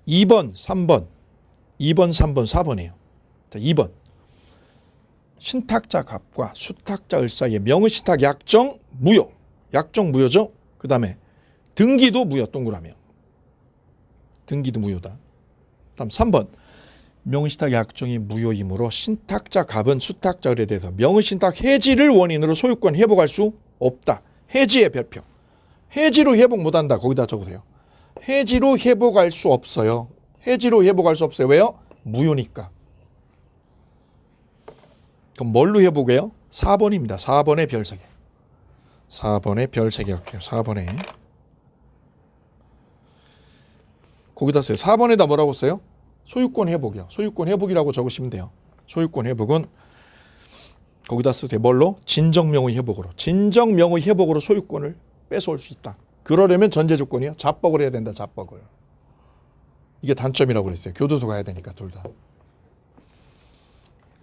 Speaker 1: 2번, 3번, 4번이에요. 자, 2번. 신탁자 갑과 수탁자 을 사이에 명의신탁 약정 무효. 약정 무효죠. 그 다음에 등기도 무효. 동그라미. 등기도 무효다. 다음 3번. 명의신탁 약정이 무효이므로 신탁자 갑은 수탁자 을에 대해서 명의신탁 해지를 원인으로 소유권 회복할 수 없다. 해지의 별표. 해지로 회복 못한다. 거기다 적으세요. 해지로 회복할 수 없어요. 해지로 회복할 수 없어요. 왜요? 무효니까. 그럼 뭘로 회복해요? 4번입니다. 4번의 별 3개. 4번의 별 3개 할게요. 4번에. 거기다 써요. 4번에다 뭐라고 써요? 소유권 회복이요. 소유권 회복이라고 적으시면 돼요. 소유권 회복은 거기다 쓰세요. 뭘로? 진정명의 회복으로. 진정명의 회복으로 소유권을 뺏어올 수 있다. 그러려면 전제 조건이요. 자뻑을 해야 된다. 자뻑을. 이게 단점이라고 그랬어요. 교도소 가야 되니까 둘 다.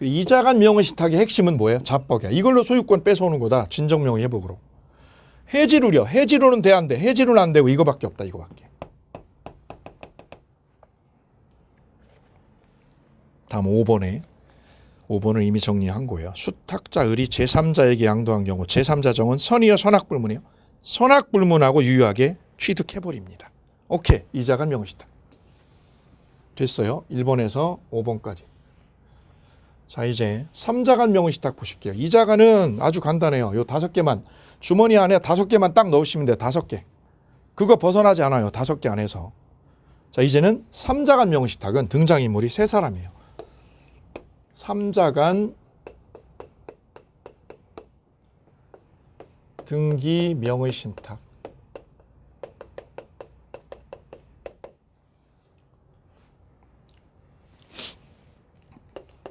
Speaker 1: 이자간 명의신탁의 핵심은 뭐예요? 자뻑이야. 이걸로 소유권 뺏어오는 거다. 진정명의 회복으로. 해지로요. 해지로는 돼 안 돼? 해지로는 안 되고 이거밖에 없다. 이거밖에. 다음 5번에 5번을 이미 정리한 거예요. 수탁자 을이 제3자에게 양도한 경우 제3자 정은 선이요 선악불문이요. 선악불문하고 유효하게 취득해버립니다. 오케이. 이자간 명의신탁. 됐어요. 1번에서 5번까지. 자, 이제 3자간 명의신탁 보실게요. 이자간은 아주 간단해요. 요 5개만 주머니 안에 5개만 딱 넣으시면 돼요. 5개. 그거 벗어나지 않아요. 5개 안에서. 자, 이제는 3자간 명의신탁은 등장인물이 3사람이에요. 3자간 등기 명의신탁.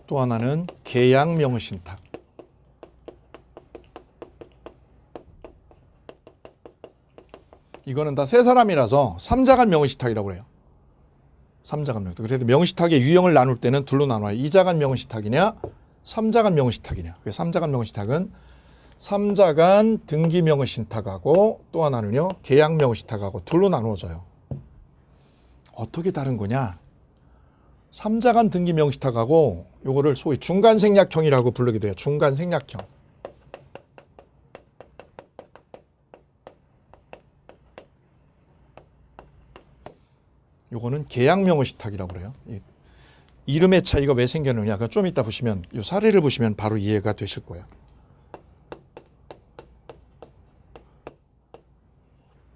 Speaker 1: 또 하나는 계약 명의신탁. 이거는 다 3사람이라서 3자간 명의신탁이라고 그래요. 3자간 명의신탁. 그래서 명의신탁의 유형을 나눌 때는 둘로 나눠요. 2자간 명의신탁이냐 3자간 명의신탁이냐. 그래서 3자간 명의신탁은 3자간 등기 명의신탁하고 또 하나는요. 계약 명의신탁하고 둘로 나누어져요. 어떻게 다른 거냐. 3자간 등기 명의신탁하고 요거를 소위 중간생략형이라고 부르기도 해요. 중간생략형. 요거는 계약 명의신탁이라고 그래요. 이름의 차이가 왜 생겼느냐. 좀 이따 보시면 요 사례를 보시면 바로 이해가 되실 거예요.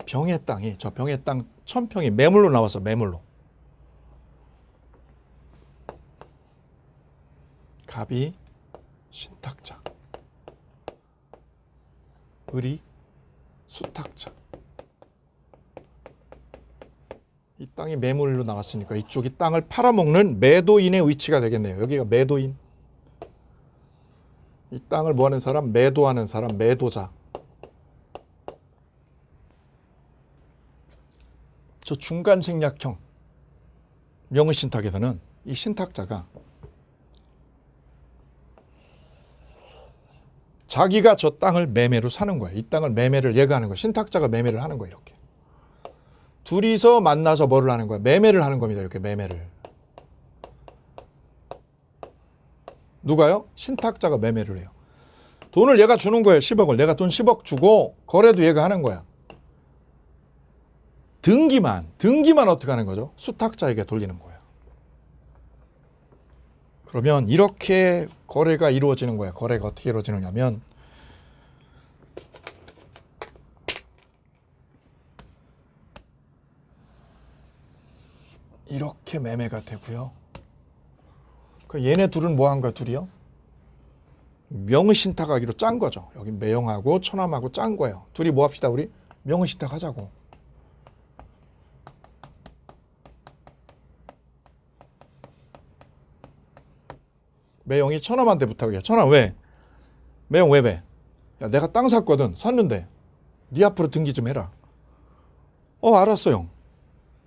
Speaker 1: 병의 땅이 저 병의 땅 1000평이 매물로 나와서 매물로. 갑이 신탁자, 을이 수탁자. 이 땅이 매물로 나왔으니까 이쪽이 땅을 팔아먹는 매도인의 위치가 되겠네요. 여기가 매도인. 이 땅을 뭐하는 사람? 매도하는 사람, 매도자. 저 중간생략형 명의신탁에서는 이 신탁자가 자기가 저 땅을 매매로 사는 거야. 이 땅을 매매를 얘가 하는 거야. 신탁자가 매매를 하는 거야. 이렇게. 둘이서 만나서 뭐를 하는 거야? 매매를 하는 겁니다. 이렇게 매매를. 누가요? 신탁자가 매매를 해요. 돈을 얘가 주는 거예요. 10억을. 내가 돈 10억 주고 거래도 얘가 하는 거야. 등기만 어떻게 하는 거죠? 수탁자에게 돌리는 거예요. 그러면 이렇게 거래가 이루어지는 거예요. 거래가 어떻게 이루어지느냐면 이렇게 매매가 되고요. 그 얘네 둘은 뭐 한 거야, 둘이요? 명의 신탁하기로 짠 거죠. 여기 매형하고 처남하고 짠 거예요. 둘이 뭐 합시다, 우리? 명의 신탁하자고. 매형이 처남한테 부탁이야. 처남 왜? 매형 왜? 야, 내가 땅 샀거든. 샀는데 네 앞으로 등기 좀 해라. 알았어 형.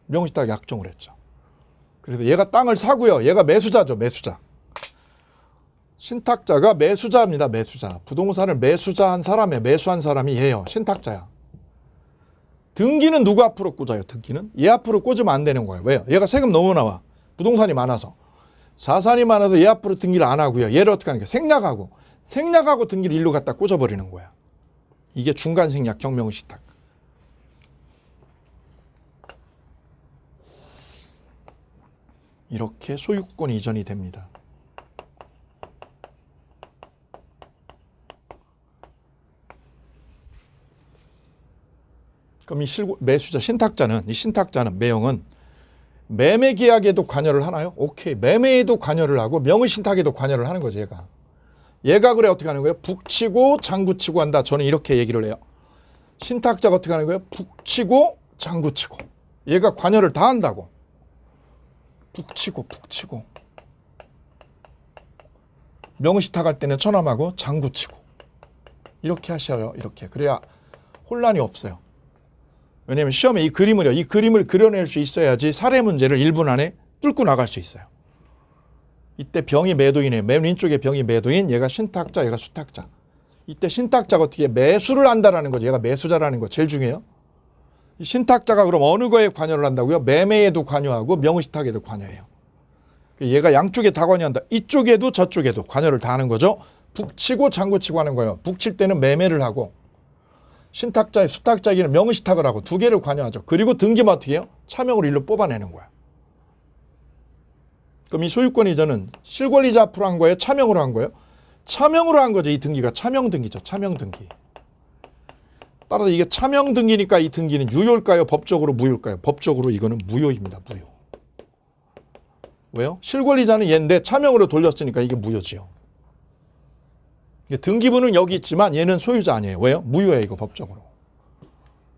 Speaker 1: 명의 신탁 약정을 했죠. 그래서 얘가 땅을 사고요. 얘가 매수자죠. 매수자. 신탁자가 매수자입니다. 매수자. 부동산을 매수자한 사람이에요. 매수한 사람이 얘예요. 신탁자야. 등기는 누구 앞으로 꽂아요? 등기는? 얘 앞으로 꽂으면 안 되는 거예요. 왜요? 얘가 세금 너무 나와. 부동산이 많아서. 자산이 많아서 얘 앞으로 등기를 안 하고요. 얘를 어떻게 하는 거야? 생략하고 등기를 일로 갖다 꽂아버리는 거야. 이게 중간 생략 경명의 신탁. 이렇게 소유권 이전이 됩니다. 그럼 이 매수자 이 신탁자는 매형은 매매 계약에도 관여를 하나요? 오케이. 매매에도 관여를 하고 명의 신탁에도 관여를 하는 거죠, 얘가. 얘가 그래 어떻게 하는 거예요? 북치고 장구치고 한다. 저는 이렇게 얘기를 해요. 신탁자가 어떻게 하는 거예요? 북치고 장구치고. 얘가 관여를 다 한다고. 북치고. 명의 신탁할 때는 처남하고 장구치고. 이렇게 하셔요. 이렇게. 그래야 혼란이 없어요. 왜냐하면 시험에 이 그림을 그려낼 수 있어야지 사례 문제를 1분 안에 뚫고 나갈 수 있어요. 이때 병이 매도인이에요. 맨 왼쪽에 병이 매도인, 얘가 신탁자, 얘가 수탁자. 이때 신탁자가 어떻게 매수를 한다라는 거죠. 얘가 매수자라는 거 제일 중요해요. 이 신탁자가 그럼 어느 거에 관여를 한다고요? 매매에도 관여하고 명의신탁에도 관여해요. 얘가 양쪽에 다 관여한다. 이쪽에도 저쪽에도 관여를 다 하는 거죠. 북치고 장구치고 하는 거예요. 북칠 때는 매매를 하고 신탁자의 수탁자에게는 명의신탁을 하고 두 개를 관여하죠. 그리고 등기만 어떻게 해요? 차명으로 일로 뽑아내는 거야. 그럼 이 소유권 이전은 실권리자 앞으로 한 거예요? 차명으로 한 거예요? 차명으로 한 거죠. 이 등기가 차명 등기죠. 차명 등기. 따라서 이게 차명 등기니까 이 등기는 유효일까요? 법적으로 무효일까요? 법적으로 이거는 무효입니다. 무효. 왜요? 실권리자는 얘인데 차명으로 돌렸으니까 이게 무효지요. 등기부는 여기 있지만 얘는 소유자 아니에요. 왜요? 무효예요. 이거 법적으로.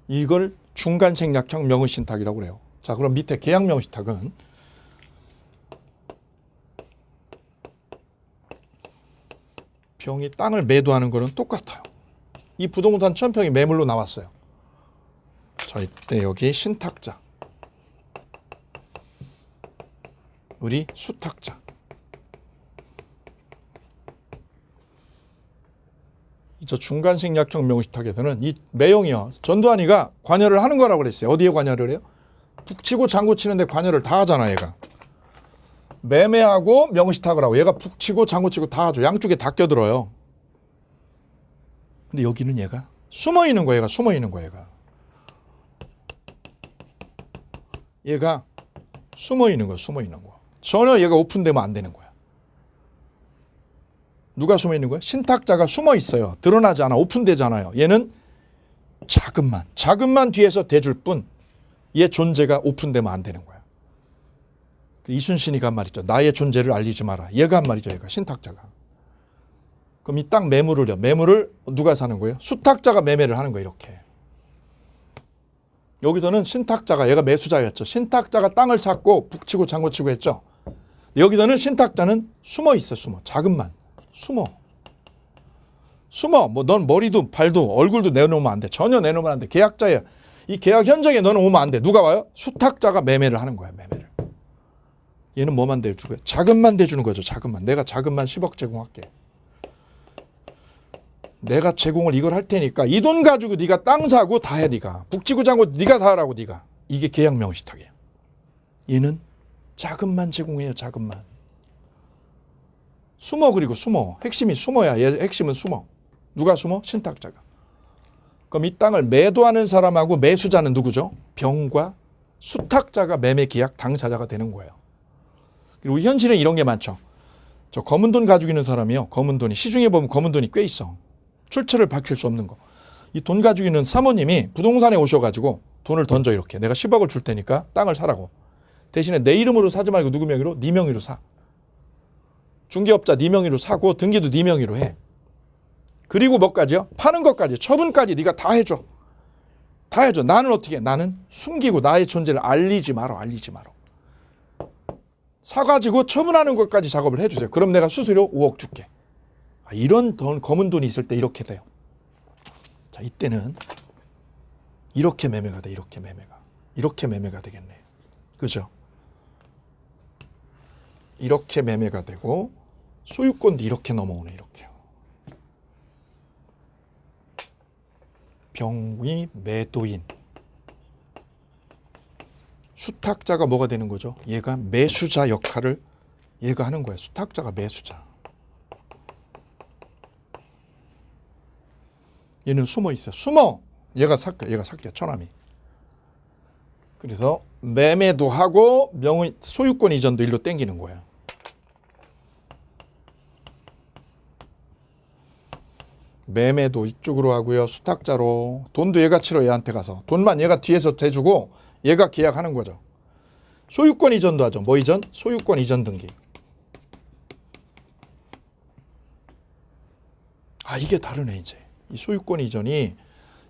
Speaker 1: 이걸 중간생략형 명의신탁이라고 그래요. 자, 그럼 밑에 계약명의신탁은 병이 땅을 매도하는 거는 똑같아요. 이 부동산 1000평이 매물로 나왔어요. 자, 이때 여기 신탁자, 우리 수탁자. 저 중간생략형 명의신탁에서는 이 매형이요. 전두환이가 관여를 하는 거라고 그랬어요. 어디에 관여를 해요? 북치고 장구치는데 관여를 다 하잖아, 얘가. 매매하고 명의신탁을 하고 얘가 북치고 장구치고 다 하죠. 양쪽에 다 껴들어요. 근데 여기는 얘가 숨어있는 거야. 얘가 숨어있는 거야. 얘가 숨어있는 거야. 숨어있는 거. 전혀 얘가 오픈되면 안 되는 거야. 누가 숨어있는 거야? 신탁자가 숨어있어요. 드러나지 않아. 오픈되잖아요. 얘는 자금만 뒤에서 대줄 뿐 얘 존재가 오픈되면 안 되는 거야. 이순신이가 한 말이죠. 나의 존재를 알리지 마라. 얘가 한 말이죠. 얘가 신탁자가. 그럼 이 땅 매물을 누가 사는 거예요? 수탁자가 매매를 하는 거예요. 이렇게. 여기서는 신탁자가 얘가 매수자였죠. 신탁자가 땅을 샀고 북치고 장구치고 했죠. 여기서는 신탁자는 숨어 있어. 자금만. 숨어. 뭐 넌 머리도 발도 얼굴도 내놓으면 안 돼. 전혀 내놓으면 안 돼. 계약자야. 이 계약 현장에 너는 오면 안 돼. 누가 와요? 수탁자가 매매를 하는 거야. 매매를. 얘는 뭐만 대주는 거야? 자금만 대주는 거죠. 자금만. 내가 자금만 10억 제공할게. 내가 제공을 이걸 할 테니까 이 돈 가지고 네가 땅 사고 다 해. 네가. 북치고 장고 네가 다 하라고. 네가. 이게 계약명의신탁이에요. 얘는 자금만 제공해요. 자금만. 그리고 숨어. 핵심이 숨어야. 얘 핵심은 숨어. 누가 숨어? 신탁자가. 그럼 이 땅을 매도하는 사람하고 매수자는 누구죠? 병과 수탁자가 매매 계약 당사자가 되는 거예요. 그리고 현실에 이런 게 많죠. 저 검은 돈 가지고 있는 사람이요. 검은 돈이 시중에 보면 검은 돈이 꽤 있어. 출처를 밝힐 수 없는 거. 이 돈 가지고 있는 사모님이 부동산에 오셔가지고 돈을 던져 이렇게. 내가 10억을 줄 테니까 땅을 사라고. 대신에 내 이름으로 사지 말고 누구 명의로? 네 명의로 사. 중개업자 네 명의로 사고 등기도 네 명의로 해. 그리고 뭐까지요? 파는 것까지, 처분까지 네가 다 해줘. 다 해줘. 나는 어떻게 해? 나는 숨기고 나의 존재를 알리지 마라. 알리지 마라. 사가지고 처분하는 것까지 작업을 해주세요. 그럼 내가 수수료 5억 줄게. 이런 검은 돈이 있을 때 이렇게 돼요. 자, 이때는 이렇게 매매가 돼. 이렇게 매매가. 이렇게 매매가 되겠네. 그죠? 이렇게 매매가 되고 소유권도 이렇게 넘어오네. 이렇게요. 병의 매도인. 수탁자가 뭐가 되는 거죠? 얘가 매수자 역할을 얘가 하는 거예요. 수탁자가 매수자. 얘는 숨어 있어요. 숨어. 얘가 살게. 얘가 살게. 처남이. 그래서 매매도 하고 명의 소유권 이전도 일로 땡기는 거야. 매매도 이쪽으로 하고요. 수탁자로. 돈도 얘가 치러 얘한테 가서. 돈만 얘가 뒤에서 대주고 얘가 계약하는 거죠. 소유권 이전도 하죠. 뭐 이전? 소유권 이전 등기. 이게 다르네 이제. 이 소유권 이전이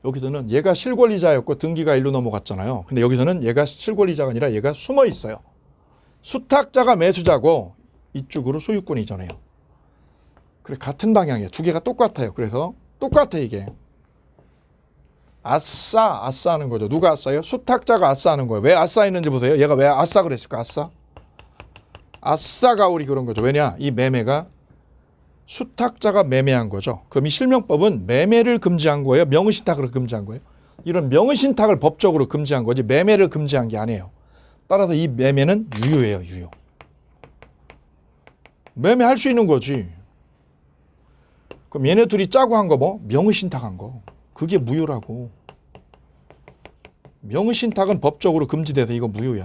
Speaker 1: 여기서는 얘가 실권리자였고 등기가 일로 넘어갔잖아요. 근데 여기서는 얘가 실권리자가 아니라 얘가 숨어 있어요. 수탁자가 매수자고 이쪽으로 소유권 이전해요. 그래, 같은 방향이에요. 두 개가 똑같아요. 그래서 똑같아 이게. 아싸, 아싸 하는 거죠. 누가 아싸요? 수탁자가 아싸 하는 거예요. 왜 아싸 했는지 보세요. 얘가 왜 아싸 그랬을까? 아싸. 아싸가 우리 그런 거죠. 왜냐? 이 매매가 수탁자가 매매한 거죠. 그럼 이 실명법은 매매를 금지한 거예요? 명의신탁을 금지한 거예요? 이런 명의신탁을 법적으로 금지한 거지 매매를 금지한 게 아니에요. 따라서 이 매매는 유효예요. 유효. 매매할 수 있는 거지. 그럼 얘네 둘이 짜고 한 거 뭐? 명의신탁한 거. 그게 무효라고. 명의신탁은 법적으로 금지돼서 이거 무효야.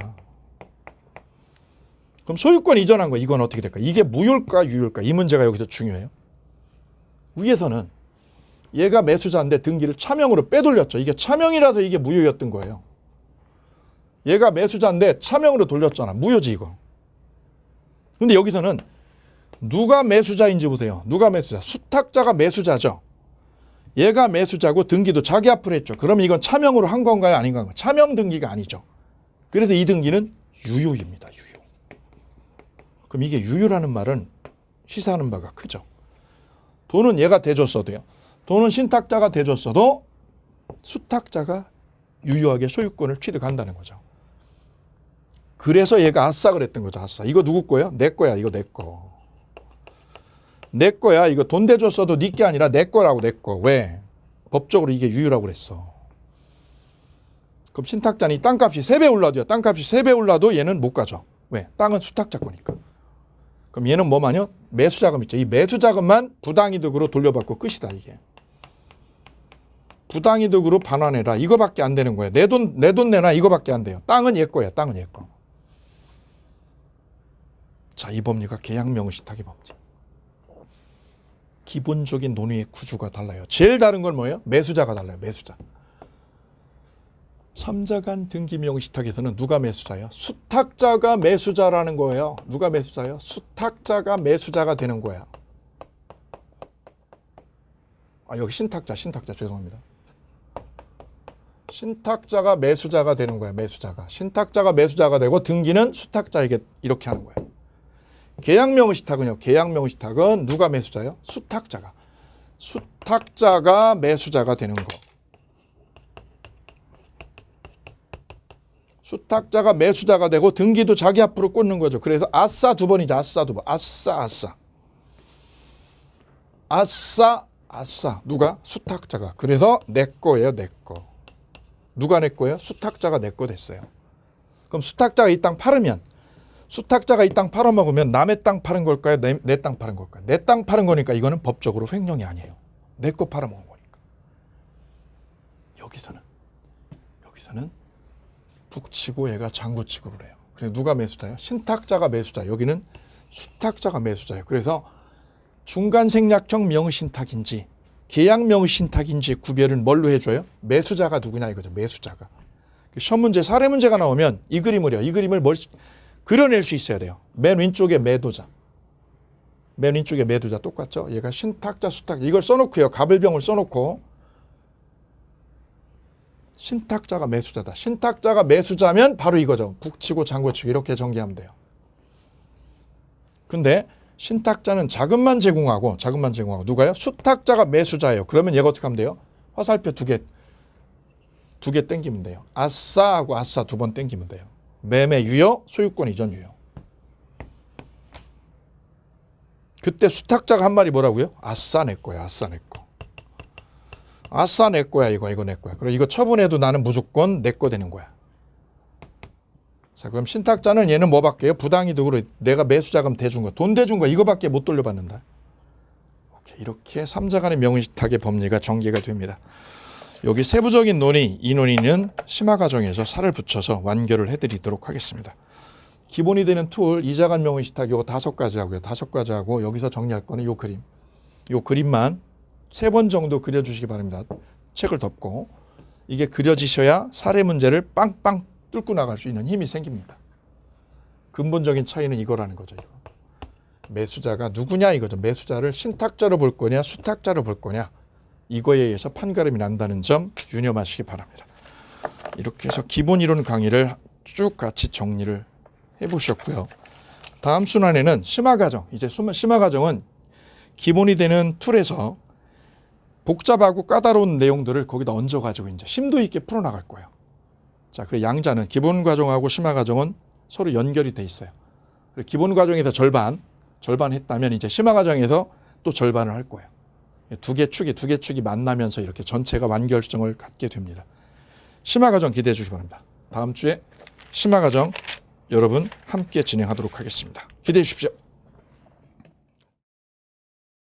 Speaker 1: 그럼 소유권 이전한 거 이건 어떻게 될까? 이게 무효일까 유효일까? 이 문제가 여기서 중요해요. 위에서는 얘가 매수자인데 등기를 차명으로 빼돌렸죠. 이게 차명이라서 이게 무효였던 거예요. 얘가 매수자인데 차명으로 돌렸잖아. 무효지 이거. 근데 여기서는 누가 매수자인지 보세요. 누가 매수자? 수탁자가 매수자죠. 얘가 매수자고 등기도 자기 앞으로 했죠. 그럼 이건 차명으로 한 건가요? 아닌 건가요? 차명 등기가 아니죠. 그래서 이 등기는 유효입니다. 유효. 그럼 이게 유효라는 말은 시사하는 바가 크죠. 돈은 얘가 대줬어도요. 돈은 신탁자가 대줬어도 수탁자가 유효하게 소유권을 취득한다는 거죠. 그래서 얘가 아싸 그랬던 거죠. 아싸. 이거 누구 거예요? 내 거야. 이거 내 거. 내 거야. 이거 돈 대줬어도 네 게 아니라 내 거라고 내 거. 왜? 법적으로 이게 유효라고 그랬어. 그럼 신탁자는 이 땅값이 3배 올라도요. 땅값이 3배 올라도 얘는 못 가죠. 왜? 땅은 수탁자 거니까. 그럼 얘는 뭐만요? 매수자금 있죠. 이 매수자금만 부당이득으로 돌려받고 끝이다 이게. 부당이득으로 반환해라. 이거밖에 안 되는 거예요. 내 돈 내놔 이거밖에 안 돼요. 땅은 얘 거야. 땅은 얘 거. 자, 이 법리가 계약명의신탁의 법리. 기본적인 논의의 구조가 달라요. 제일 다른 건 뭐예요? 매수자가 달라요. 매수자. 3자간 등기명의신탁에서는 누가 매수자예요? 수탁자가 매수자라는 거예요. 누가 매수자예요? 수탁자가 매수자가 되는 거야. 여기 신탁자 죄송합니다. 신탁자가 매수자가 되는 거야. 매수자가. 신탁자가 매수자가 되고 등기는 수탁자에게 이렇게 하는 거야. 계약명의신탁은요. 계약명의신탁은 누가 매수자예요? 수탁자가. 수탁자가 매수자가 되는 거. 수탁자가 매수자가 되고 등기도 자기 앞으로 꽂는 거죠. 그래서 아싸 두 번이죠. 아싸 두 번. 아싸 아싸. 아싸 아싸. 누가? 수탁자가. 그래서 내 거예요. 내 거. 누가 내 거예요? 수탁자가 내 거 됐어요. 그럼 수탁자가 이 땅 팔으면 수탁자가 이 땅 팔아먹으면 남의 땅 파는 걸까요? 내 땅 파는 걸까요? 내 땅 파는 거니까 이거는 법적으로 횡령이 아니에요. 내 거 팔아먹은 거니까. 여기서는 북치고 얘가 장구치고를 해요. 그래서 누가 매수자예요? 신탁자가 매수자. 여기는 수탁자가 매수자예요. 그래서 중간생략형 명의신탁인지 계약명의신탁인지 구별은 뭘로 해줘요? 매수자가 누구냐 이거죠. 매수자가. 시험 문제, 사례 문제가 나오면 이 그림을요. 이 그림을 그려낼 수 있어야 돼요. 맨 왼쪽에 매도자. 맨 왼쪽에 매도자 똑같죠? 얘가 신탁자, 수탁자. 이걸 써놓고요. 갑을병을 써놓고 신탁자가 매수자다. 신탁자가 매수자면 바로 이거죠. 북치고 장구치고 이렇게 전개하면 돼요. 근데 신탁자는 자금만 제공하고 누가요? 수탁자가 매수자예요. 그러면 얘가 어떻게 하면 돼요? 화살표 두 개 땡기면 돼요. 아싸 하고 아싸 두 번 땡기면 돼요. 매매 유효, 소유권 이전 유효. 그때 수탁자가 한 말이 뭐라고요? 아싸 내 거야, 아싸 내 거. 아싸 내 거야, 이거 내 거야. 그리고 이거 처분해도 나는 무조건 내 거 되는 거야. 자, 그럼 신탁자는 얘는 뭐 받게요? 부당이득으로 내가 매수자금 대준 거, 돈 대준 거 이거밖에 못 돌려받는다. 이렇게 삼자 간의 명의신탁의 법리가 전개가 됩니다. 여기 세부적인 논의, 이 논의는 심화 과정에서 살을 붙여서 완결을 해드리도록 하겠습니다. 기본이 되는 툴, 이자 간 명의신탁 이거 5가지 하고요. 5가지 하고 여기서 정리할 거는 요 그림. 요 그림만 3번 정도 그려주시기 바랍니다. 책을 덮고. 이게 그려지셔야 사례 문제를 빵빵 뚫고 나갈 수 있는 힘이 생깁니다. 근본적인 차이는 이거라는 거죠. 이거. 매수자가 누구냐 이거죠. 매수자를 신탁자로 볼 거냐 수탁자로 볼 거냐 이거에 의해서 판가름이 난다는 점 유념하시기 바랍니다. 이렇게 해서 기본 이론 강의를 쭉 같이 정리를 해보셨고요. 다음 순환에는 심화과정. 이제 심화과정은 기본이 되는 툴에서 복잡하고 까다로운 내용들을 거기다 얹어가지고 이제 심도 있게 풀어나갈 거예요. 자, 그리고 양자는 기본 과정하고 심화 과정은 서로 연결이 돼 있어요. 기본 과정에서 절반 했다면 이제 심화 과정에서 또 절반을 할 거예요. 두 개 축이 만나면서 이렇게 전체가 완결성을 갖게 됩니다. 심화 과정 기대해 주시기 바랍니다. 다음 주에 심화 과정 여러분 함께 진행하도록 하겠습니다. 기대해 주십시오.